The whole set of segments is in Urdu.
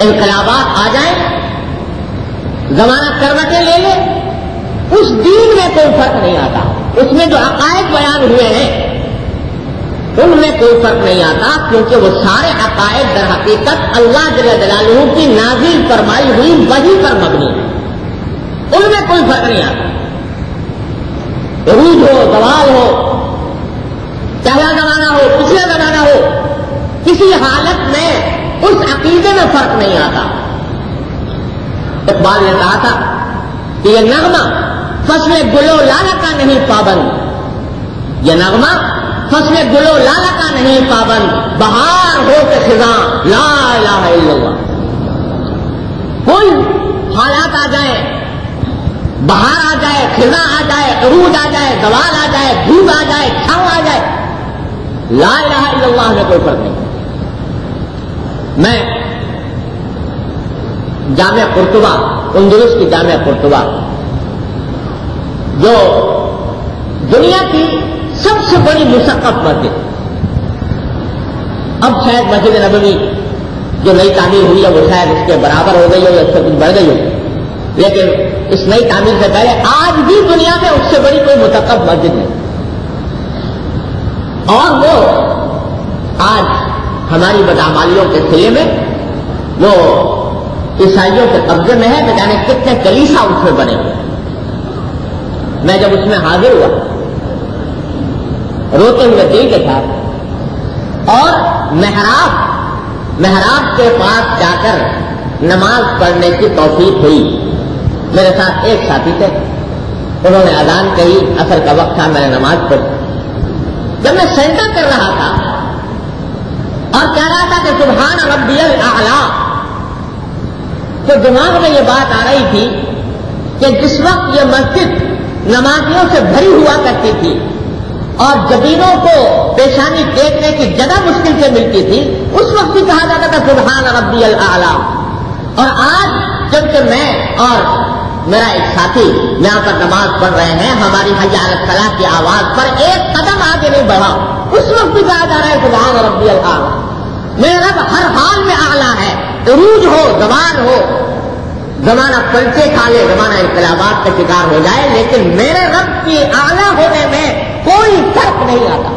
انقلابات آ جائیں، زمانہ کروٹیں لے لے، اس دین میں کوئی فرق نہیں آتا. اس میں جو عقائد بیان ہوئے ہیں ان میں کوئی فرق نہیں آتا، کیونکہ وہ سارے عقائد در حقیقت اللہ جل جلالہ کی نازل فرمائی ہوئی وحی پر مبنی ہے. ان میں کوئی فرق نہیں آتا. عروج ہو، زوال ہو، پہلا زمانہ ہو، پچھلا زمانہ ہو، کسی حالت میں اس عقیدے میں فرق نہیں آتا. اقبال نے کہا تھا کہ یہ نغمہ فصل گلو لالا کا نہیں پابند، یہ نغمہ فصل گلو لالا کا نہیں پابند، بہار ہو کے خزاں لا الہ الا اللہ. کوئی حالات آ جائے، بہار آ جائے، خزاں آ جائے، عروج آ جائے، زوال آ جائے، دھوپ آ جائے، چھاؤں آ جائے، لا الہ الا اللہ میں کوئی فرق نہیں. میں جامعہ قرطبہ، اندلس کی جامعہ قرطبہ جو دنیا کی سب سے بڑی مثقف مسجد، اب شاید مسجد نبوی جو نئی تعمیر ہوئی ہے وہ شاید اس کے برابر ہو گئی ہو یا اس سے کچھ بڑھ گئی ہو، لیکن اس نئی تعمیر سے پہلے آج بھی دنیا میں اس سے بڑی کوئی مثقف مسجد نہیں. اور وہ آج ہماری بدعمالیوں کے سلے میں وہ عیسائیوں کے قبضے میں ہے. نہ جانے کتنے کلیسا اس میں بنے ہوئے. میں جب اس میں حاضر ہوا روتے ہوئے دل کے ساتھ، اور محراب کے پاس جا کر نماز پڑھنے کی توفیق ہوئی. میرے ساتھ ایک ساتھی تھے، انہوں نے اذان کہی، عصر کا وقت تھا، میں نے نماز پڑھی. جب میں سجدہ کر رہا تھا اور کہہ رہا تھا کہ سبحان ربی الاعلی، تو دماغ میں یہ بات آ رہی تھی کہ جس وقت یہ مسجد نمازیوں سے بھری ہوا کرتی تھی اور جبینوں کو پیشانی ٹیکنے کی جگہ مشکل سے ملتی تھی، اس وقت بھی کہا جاتا تھا سبحان ربی الاعلی. اور آج جبکہ میں اور میرا ایک ساتھی یہاں پر نماز پڑھ رہے ہیں، ہماری حی علی الصلاۃ کی آواز پر ایک قدم آگے نہیں بڑھا، اس وقت بھی کہا جا رہا ہے سبحان ربی الاعلی. میرا رب ہر حال میں اعلیٰ ہے. عروج ہو، زوال ہو، زمانہ پلٹے کھا لے، زمانہ انقلابات کا شکار ہو جائے، لیکن میرے رب کی اعلیٰ ہونے میں کوئی فرق نہیں آتا.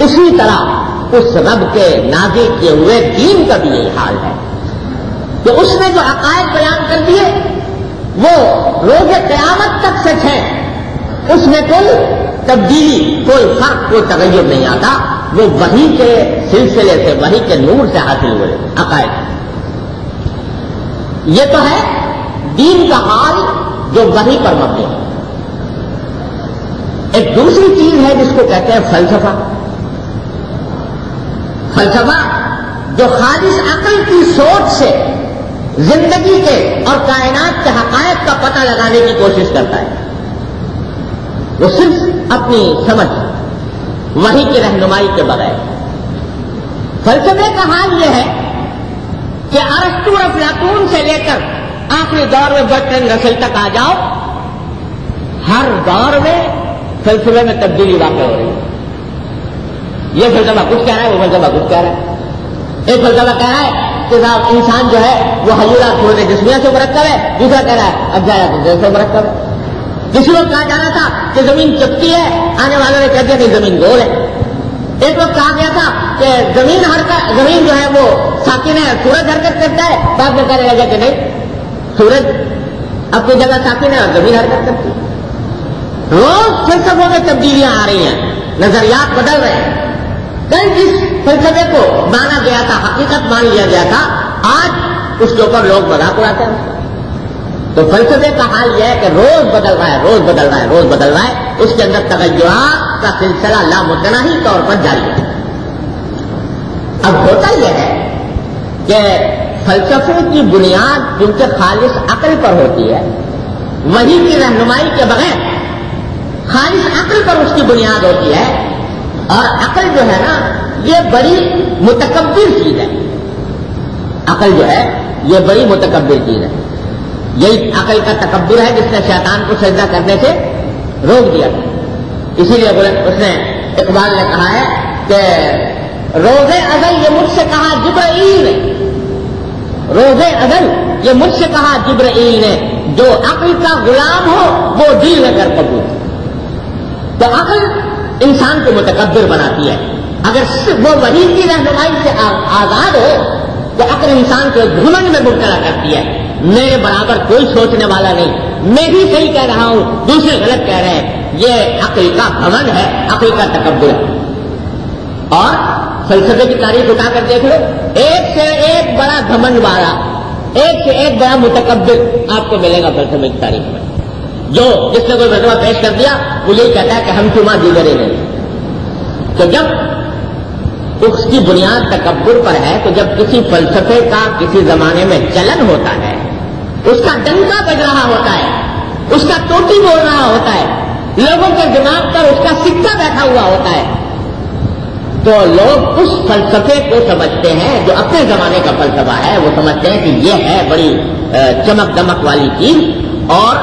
اسی طرح اس رب کے نازل کیے ہوئے دین کا بھی یہی حال ہے کہ اس نے جو عقائد بیان کر دیے وہ روز قیامت تک سچ ہے. اس میں کوئی تبدیلی، کوئی فرق، کوئی تغیر نہیں آتا. وہ وحی کے سلسلے سے، وحی کے نور سے حاصل ہوئے عقائد. یہ تو ہے دین کا حال جو وحی پر مبنی ہے. ایک دوسری چیز ہے جس کو کہتے ہیں فلسفہ. فلسفہ جو خالص عقل کی سوچ سے زندگی کے اور کائنات کے حقائق کا پتہ لگانے کی کوشش کرتا ہے. وہ صرف اپنی سمجھ، وحی کی رہنمائی کے بغیر. فلسفے کا حال یہ ہے کہ ارسطو اور افلاطون سے لے کر آخری دور میں برٹرینڈ رسل تک آ جاؤ، ہر دور میں فلسفے میں تبدیلی واقع ہو رہی ہے. یہ فلسفہ کچھ کہہ رہا ہے، وہ فلسفہ کچھ کہہ رہا ہے. ایک فلسفہ کہہ رہا ہے کہ صاحب انسان جو ہے وہ حیولات چھوڑنے جسمیہ سے مرکب ہے، دوسرا کہہ رہا ہے ابجایات سے مرکب ہے. کسی وقت کہا جا رہا تھا کہ زمین چپٹی ہے، آنے والوں نے کہہ دیا کہ زمین گول ہے. ایک وقت کہا گیا تھا کہ زمین جو ہے وہ ساکن ہے، سورج حرکت کرتا ہے، بعد میں کہنے لگا کہ نہیں، سورج اپنی جگہ ساکن ہے اور زمین حرکت کرتی ہے. روز فلسفوں میں تبدیلیاں آ رہی ہیں، نظریات بدل رہے ہیں. کل جس فلسفے کو مانا گیا تھا، حقیقت مان لیا گیا تھا، آج اس کے اوپر لوگ مذاق اڑاتے ہیں. تو فلسفے کا حال یہ ہے کہ روز بدل رہا ہے، روز بدل رہا ہے، روز بدل رہا ہے. اس کے اندر تغیرات کا سلسلہ لامتناہی طور پر جاری ہے. اب ہوتا یہ ہے کہ فلسفے کی بنیاد کیونکہ خالص عقل پر ہوتی ہے، وحی کی رہنمائی کے بغیر خالص عقل پر اس کی بنیاد ہوتی ہے. اور عقل جو ہے نا یہ بڑی متکبر چیز ہے. عقل جو ہے یہ بڑی متکبر چیز ہے. یہی عقل کا تکبر ہے جس نے شیطان کو سجدہ کرنے سے روک دیا تھا. اسی لیے اس نے اقبال نے کہا ہے کہ روز ازل یہ مجھ سے کہا جبرائیل نے روز ازل یہ مجھ سے کہا جبرائیل نے، جو عقل کا غلام ہو وہ دل میں کر قبول۔ تو عقل انسان کو متکبر بناتی ہے، اگر وہ وحی کی رہنمائی سے آزاد ہو تو عقل انسان کو گھمنڈ میں مبتلا کرتی ہے، میرے برابر کوئی سوچنے والا نہیں، میں ہی صحیح کہہ رہا ہوں دوسرے غلط کہہ رہے ہیں، یہ عقل کا گھمنڈ ہے، عقل کا تکبر ہے۔ اور فلسفے کی تاریخ اٹھا کر دیکھ لو، ایک سے ایک بڑا گھمنڈ والا، ایک سے ایک بڑا متکبر آپ کو ملے گا فلسفے کی تاریخ میں، جو جس نے کوئی فلسفہ پیش کر دیا وہ یہی کہتا ہے کہ ہم تمہاں دیگرے نہیں۔ تو جب اس کی بنیاد تکبر پر ہے، تو جب کسی فلسفے کا کسی زمانے میں چلن ہوتا ہے، اس کا ڈنکا بج رہا ہوتا ہے، اس کا ٹوٹی بول رہا ہوتا ہے، لوگوں کے دماغ پر اس کا سکہ بیٹھا ہوا ہوتا ہے، تو لوگ اس فلسفے کو سمجھتے ہیں جو اپنے زمانے کا فلسفہ ہے، وہ سمجھتے ہیں کہ یہ ہے بڑی چمک دمک والی چیز، اور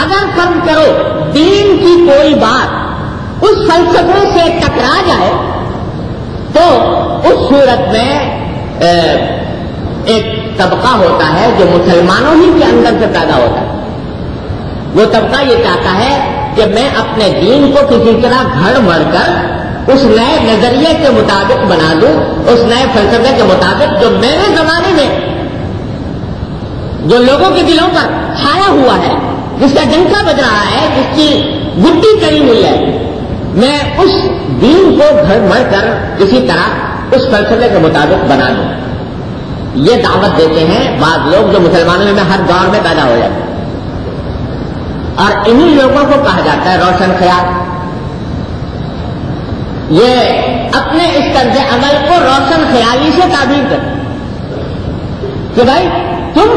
اگر فرض کرو دین کی کوئی بات اس فلسفے سے ٹکرا جائے تو اس صورت میں ایک طبقہ ہوتا ہے جو مسلمانوں ہی کے اندر سے پیدا ہوتا ہے، وہ طبقہ یہ چاہتا ہے کہ میں اپنے دین کو کسی طرح گھڑ مڑ کر اس نئے نظریے کے مطابق بنا دوں، اس نئے فلسفے کے مطابق جو میرے زمانے میں جو لوگوں کے دلوں پر چھایا ہوا ہے، جس کا ڈنکا بج رہا ہے، جس کی گٹی چڑھی ہوئی ہے، میں اس دین کو گھڑ مڑ کر کسی طرح اس فلسفے کے مطابق بنا دوں۔ یہ دعوت دیتے ہیں بعض لوگ جو مسلمانوں میں ہر دور میں پیدا ہو جاتے ہیں، اور انہی لوگوں کو کہا جاتا ہے روشن خیال۔ یہ اپنے اس طرز عمل کو روشن خیالی سے تعبیر کرتے کہ بھائی تم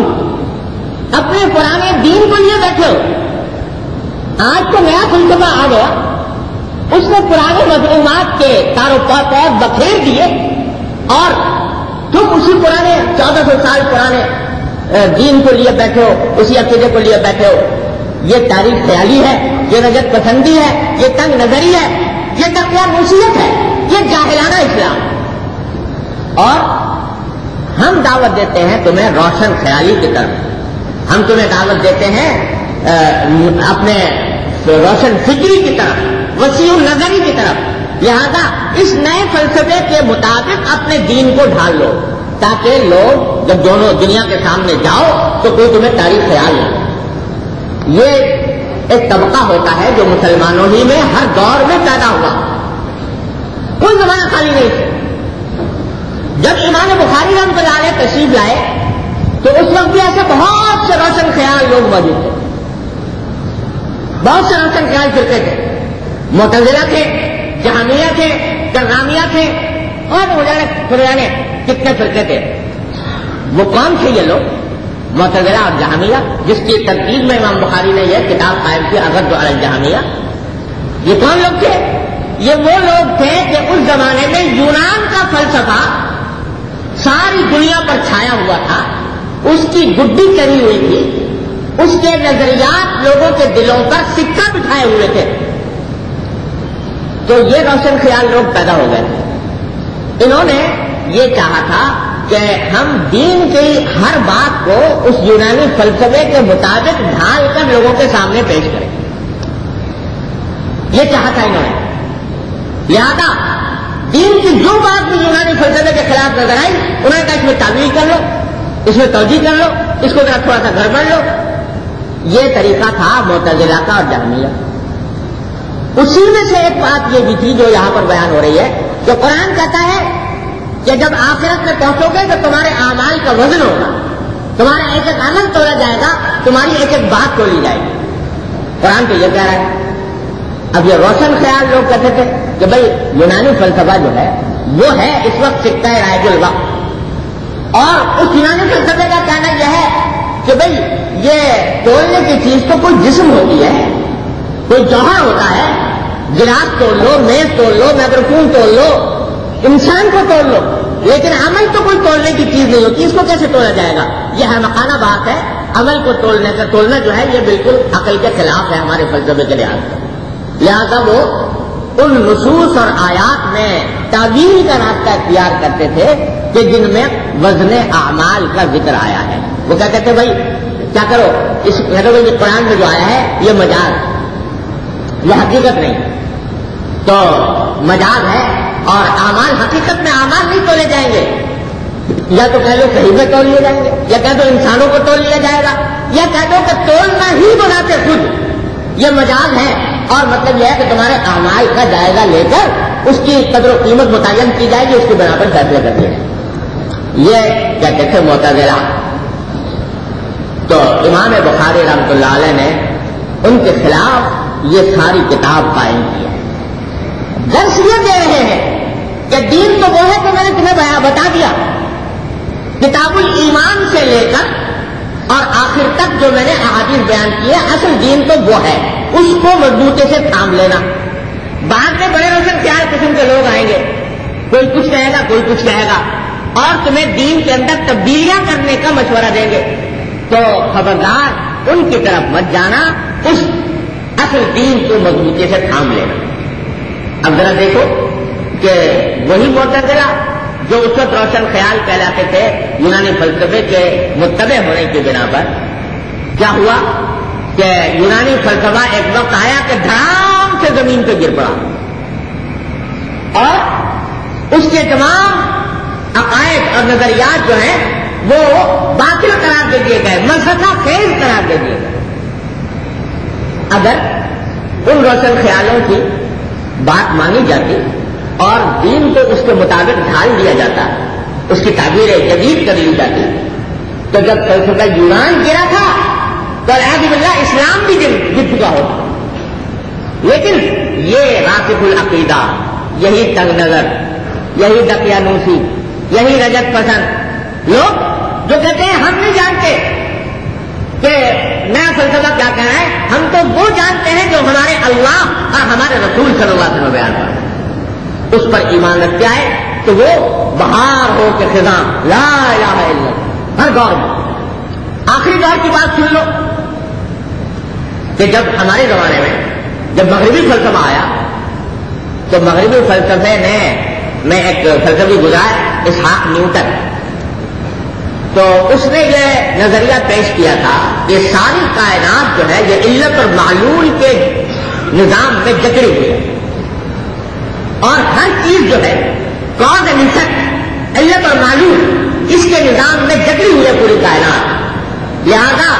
اپنے پرانے دین کو لیے بیٹھے ہو، آج تو نیا فلسفہ آ گیا، اس نے پرانے مفہومات کے تارو پود بکھیر دیے اور تم اسی پرانے 1400 سال پرانے دین کو لیے بیٹھے ہو، اسی عقیدے کو لیے بیٹھے ہو۔ یہ تاریخ خیالی ہے، یہ رجت پسندی ہے، یہ تنگ نظری ہے، یہ تقویٰ نوسیت ہے، یہ جاہلانہ اسلام۔ اور ہم دعوت دیتے ہیں تمہیں روشن خیالی کی طرف، ہم تمہیں دعوت دیتے ہیں اپنے روشن فکری کی طرف، وسیع النظری کی طرف، لہذا اس نئے فلسفے کے مطابق اپنے دین کو ڈھال لو، تاکہ لوگ جب دونوں دنیا کے سامنے جاؤ تو کوئی تمہیں تاریخ خیال نہیں۔ یہ ایک طبقہ ہوتا ہے جو مسلمانوں ہی میں ہر دور میں پیدا ہوا، کوئی زمانہ خالی نہیں تھا۔ جب امام بخاری رحمۃ اللہ علیہ تشریف لائے تو اس وقت بھی ایسے بہت سے روشن خیال لوگ موجود تھے، بہت سے روشن خیال فرقے تھے، معتزلہ تھے، جہمیہ تھے، کررامیہ تھے، اور جانے کتنے فرقے تھے۔ وہ کون تھے یہ لوگ؟ معتزلہ اور جہمیہ، جس کی ترتیب میں امام بخاری نے یہ کتاب قائم کی الرد علی الجہمیہ۔ یہ کون لوگ تھے؟ یہ وہ لوگ تھے کہ اس زمانے میں یونان کا فلسفہ ساری دنیا پر چھایا ہوا تھا، اس کی گڈی چڑھی ہوئی تھی، اس کے نظریات لوگوں کے دلوں پر سکہ بٹھائے ہوئے تھے، تو یہ روشن خیال لوگ پیدا ہو گئے تھے۔ انہوں نے یہ چاہا تھا کہ ہم دین کی ہر بات کو اس یونانی فلسفے کے مطابق ڈھال کر لوگوں کے سامنے پیش کریں، یہ چاہا تھا انہوں نے۔ لہذا دین کی جو بات بھی یونانی فلسفے کے خلاف نظر آئی، انہوں نے کہا اس میں تعویل کر لو، اس میں توجیہ کر لو، اس کو ذرا تھوڑا سا گڑبڑ لو۔ یہ طریقہ تھا معتزلہ کا اور جہمیہ۔ اسی میں سے ایک بات یہ بھی تھی جو یہاں پر بیان ہو رہی ہے کہ قرآن کہتا ہے کہ جب آخرت میں پہنچو گے تو تمہارے اعمال کا وزن ہوگا، تمہارا ایک ایک عمل تولا جائے گا، تمہاری ایک ایک بات تولی جائے گی۔ قرآن تو یہ کہہ رہا ہے۔ اب یہ روشن خیال لوگ کہتے تھے کہ بھائی یونانی فلسفہ جو ہے وہ ہے اس وقت سکہ رائج الوقت، اور اس یونانی فلسفے کا کہنا یہ ہے کہ بھائی یہ تولنے کی چیز تو کوئی جسم ہوتی ہے، کوئی جوہر ہوتا ہے، گلاس توڑ لو، میز توڑ لو، میکروفون توڑ لو، انسان کو توڑ لو، لیکن عمل تو کوئی توڑنے کی چیز نہیں ہوتی، اس کو کیسے توڑا جائے گا؟ یہ حمقانہ بات ہے۔ عمل کو توڑنا جو ہے یہ بالکل عقل کے خلاف ہے ہمارے فلسفے کے لحاظ سے۔ لہذا وہ ان نصوص اور آیات میں تعویل کا راستہ اختیار کرتے تھے کہ جن میں وزن اعمال کا ذکر آیا ہے. وہ کیا کہتے بھائی کیا کرو اس بھائی قرآن میں جو آیا ہے یہ مجاز، یہ حقیقت نہیں. تو مجاز ہے اور اعمال حقیقت میں اعمال نہیں تولے جائیں گے. یا تو کہہ لو صحیح میں تول لیے جائیں گے، یا کہہ دو انسانوں کو تول لیا جائے گا، یا کہہ دو کہ تولنا ہی بناتے خود یہ مجاز ہے. اور مطلب یہ ہے کہ تمہارے اعمال کا جائزہ لے کر اس کی قدر و قیمت متعین کی جائے گی، اس کے بنا پر فیصلے کر دیے جائیں. یہ کہتے تھے معتزلہ. تو امام بخاری رحمۃ اللہ علیہ نے ان کے خلاف یہ ساری کتاب قائم کی ہے. درس یہ دے رہے ہیں کہ دین تو وہ ہے کہ میں نے تمہیں بتا دیا، کتاب الایمان سے لے کر اور آخر تک جو میں نے احادیث بیان کی ہے، اصل دین تو وہ ہے، اس کو مضبوطی سے تھام لینا. بعد میں بڑے روشن خیال قسم کے لوگ آئیں گے، کوئی کچھ کہے گا کوئی کچھ کہے گا، اور تمہیں دین کے اندر تبدیلیاں کرنے کا مشورہ دیں گے. تو خبردار ان کی طرف مت جانا، اس اصل دین کو مضبوطی سے تھام لینا. اب ذرا دیکھو کہ وہی معتزلہ جو اس وقت روشن خیال کہلاتے تھے یونانی فلسفے کے متبع ہونے کی بنا پر، کیا ہوا کہ یونانی فلسفہ ایک وقت آیا کہ دھڑام سے زمین پہ گر پڑا اور اس کے تمام عقائد اور نظریات جو ہیں وہ باطل قرار دے دیے گئے، ملسفہ خیز قرار دے دیے گئے. اگر ان روشن خیالوں کی بات مانی جاتی اور دین کو اس کے مطابق ڈھال دیا جاتا، اس کی تعبیر جدید کر لی جاتی، تو جب فلسفہ یونان گرا تھا تو الحمد للہ اسلام بھی گر چکا ہوتا. لیکن یہ راسخ العقیدہ، یہی تنگ نظر، یہی دقیانوسی، یہی رجت پسند لوگ جو کہتے ہیں ہم نہیں جانتے کہ نیا فلسفہ کیا کہنا ہے، ہم تو وہ جانتے ہیں جو ہمارے اللہ اور ہمارے رسول صلی اللہ علیہ وسلم بیان کرتے، اس پر ایمان رکھتے آئے تو وہ بہار ہو کے خزاں لا الہ الا اللہ ہر دور میں. آخری دور کی بات سن لو کہ جب ہمارے زمانے میں جب مغربی فلسفہ آیا تو مغربی فلسفے میں ایک فلسفی گزار اسحاق نیوٹن، تو اس نے یہ نظریہ پیش کیا تھا کہ ساری کائنات جو ہے یہ علت اور معلول کے نظام میں جکڑی ہوئی ہے، اور ہر چیز جو ہے کاز اینڈ ایفیکٹ، علت اور معلول، اس کے نظام میں جکڑی ہوئی ہے پوری کائنات. لہذا